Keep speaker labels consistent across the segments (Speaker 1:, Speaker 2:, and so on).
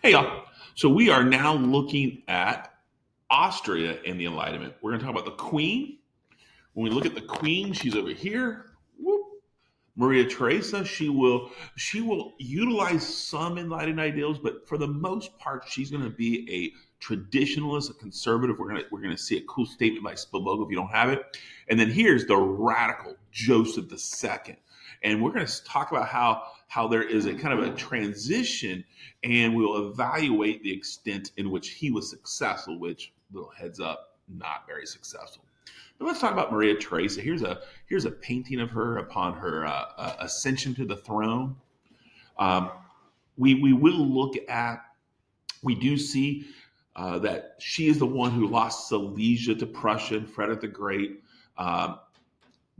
Speaker 1: Hey, y'all. So we are now looking at Austria and the Enlightenment. We're going to talk about the Queen. When we look at the Queen, she's over here. Whoop. Maria Theresa, she will utilize some enlightened ideals, but for the most part, she's going to be a traditionalist, a conservative. We're gonna see a cool statement by Spillogo if you don't have it. And then here's the radical Joseph II, and we're going to talk about how there is a kind of a transition, and we'll evaluate the extent in which he was successful. Which, little heads up, not very successful. But let's talk about Maria Theresa. Here's a painting of her upon her ascension to the throne. Um, we will look at. We do see that she is the one who lost Silesia to Prussia and Frederick the Great. Um,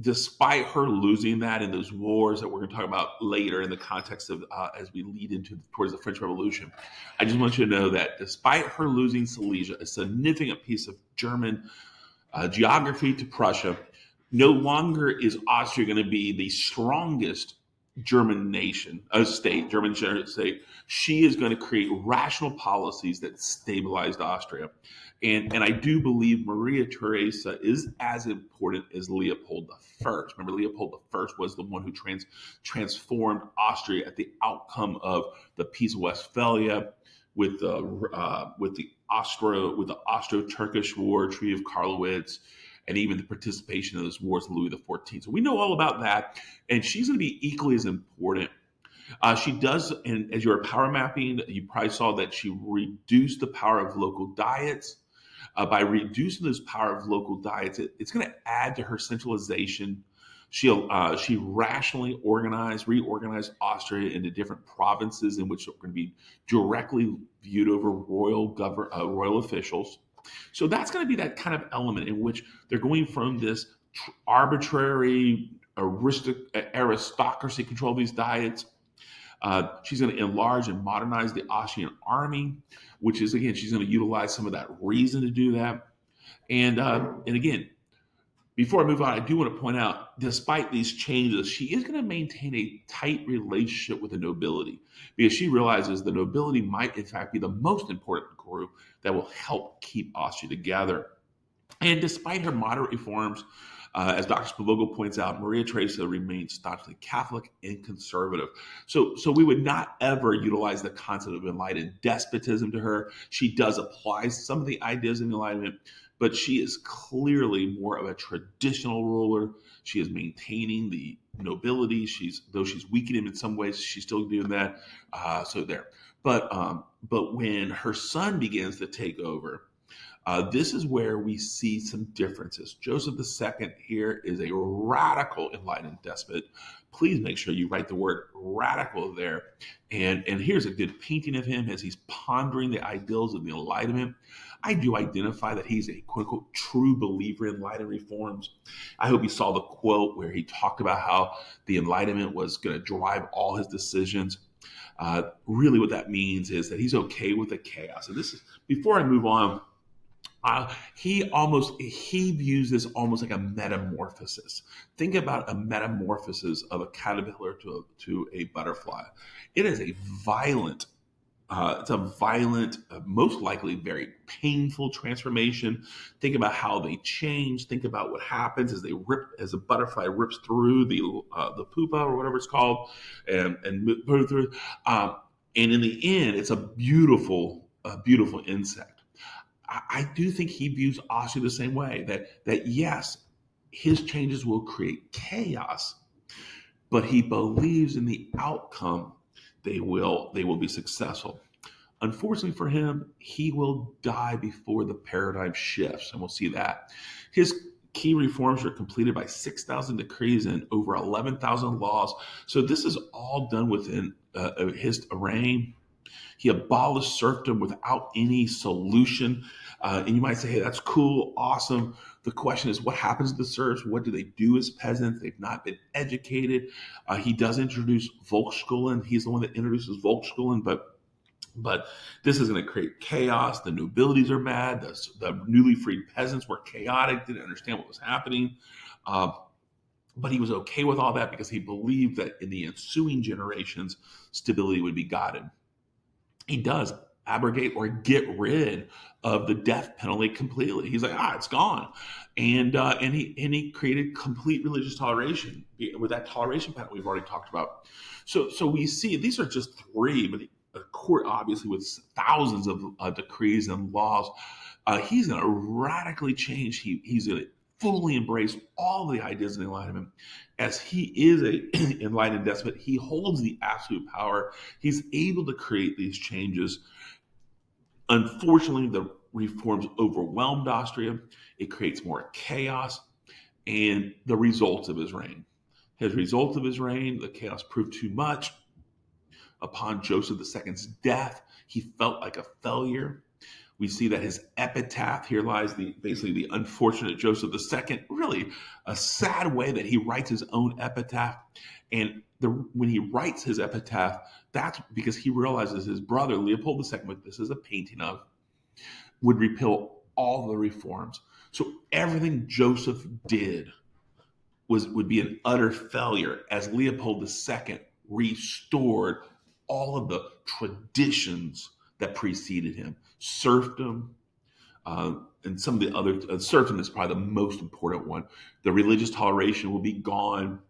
Speaker 1: Despite her losing that in those wars that we're going to talk about later in the context of as we lead into towards the French Revolution, I just want you to know that despite her losing Silesia, a significant piece of German geography to Prussia, no longer is Austria going to be the strongest German nation, a state, German state. She is going to create rational policies that stabilized Austria. And I do believe Maria Theresa is as important as Leopold I. Remember, Leopold I was the one who transformed Austria at the outcome of the Peace of Westphalia with the Austro-Turkish War, Treaty of Karlowitz, and even the participation in those wars with Louis XIV. So we know all about that, and she's going to be equally as important. She does, and as you are power mapping, you probably saw that she reduced the power of local diets. By reducing this power of local diets, it's going to add to her centralization. She rationally reorganized Austria into different provinces in which are going to be directly viewed over royal officials. So that's going to be that kind of element in which they're going from this arbitrary aristocracy control of these diets. She's going to enlarge and modernize the Austrian army, which is, again, she's going to utilize some of that reason to do that. And again, before I move on, I do want to point out, despite these changes, she is going to maintain a tight relationship with the nobility because she realizes the nobility might, in fact, be the most important group that will help keep Austria together. And despite her moderate reforms, as Dr. Spavogo points out, Maria Theresa remains staunchly Catholic and conservative. So we would not ever utilize the concept of enlightened despotism to her. She does apply some of the ideas in the Enlightenment, but she is clearly more of a traditional ruler. She is maintaining the nobility. Though she's weakening in some ways, she's still doing that. So there. But when her son begins to take over, this is where we see some differences. Joseph II here is a radical enlightened despot. Please make sure you write the word radical there. And here's a good painting of him as he's pondering the ideals of the Enlightenment. I do identify that he's a quote unquote true believer in enlightened reforms. I hope you saw the quote where he talked about how the Enlightenment was going to drive all his decisions. Really, what that means is that he's okay with the chaos. And this is, before I move on, he views this almost like a metamorphosis. Think about a metamorphosis of a caterpillar to a butterfly. It is a violent, most likely very painful transformation. Think about how they change. Think about what happens as a butterfly rips through the pupa or whatever it's called, and move through. And in the end, it's a beautiful insect. I do think he views Austria the same way, that yes, his changes will create chaos, but he believes in the outcome they will be successful. Unfortunately for him, he will die before the paradigm shifts, and we'll see that. His key reforms were completed by 6,000 decrees and over 11,000 laws. So this is all done within his reign. He abolished serfdom without any solution. And you might say, hey, that's cool, awesome. The question is, what happens to the serfs? What do they do as peasants? They've not been educated. He does introduce Volksschule. He's the one that introduces Volksschule, but this is going to create chaos. The nobilities are mad. The newly freed peasants were chaotic, didn't understand what was happening. But he was okay with all that because he believed that in the ensuing generations, stability would be gotten. He does, abrogate or get rid of the death penalty completely. He's like, it's gone, and he created complete religious toleration with that toleration patent we've already talked about. So we see these are just three, but a court obviously with thousands of decrees and laws. He's going to radically change. He's going to fully embrace all the ideas of the Enlightenment. As he is a enlightened despot, he holds the absolute power. He's able to create these changes. Unfortunately, the reforms overwhelmed Austria. It creates more chaos, and the results of his reign. As a result of his reign, the chaos proved too much. Upon Joseph II's death, he felt like a failure. We see that his epitaph, here lies basically the unfortunate Joseph II, really a sad way that he writes his own epitaph. And when he writes his epitaph, that's because he realizes his brother, Leopold II, what this is a painting of, would repeal all the reforms. So everything Joseph did would be an utter failure as Leopold II restored all of the traditions that preceded him. Serfdom, and some of the other, serfdom is probably the most important one. The religious toleration will be gone.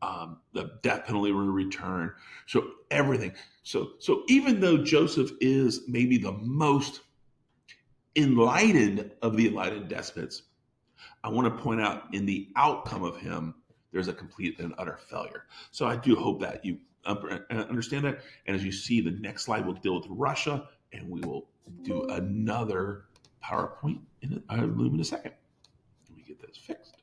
Speaker 1: The death penalty will return. So everything. So even though Joseph is maybe the most enlightened of the enlightened despots, I want to point out in the outcome of him, there's a complete and utter failure. So I do hope that you understand that. And as you see, the next slide will deal with Russia, and we will do another PowerPoint in Loom in a second. Let me get this fixed.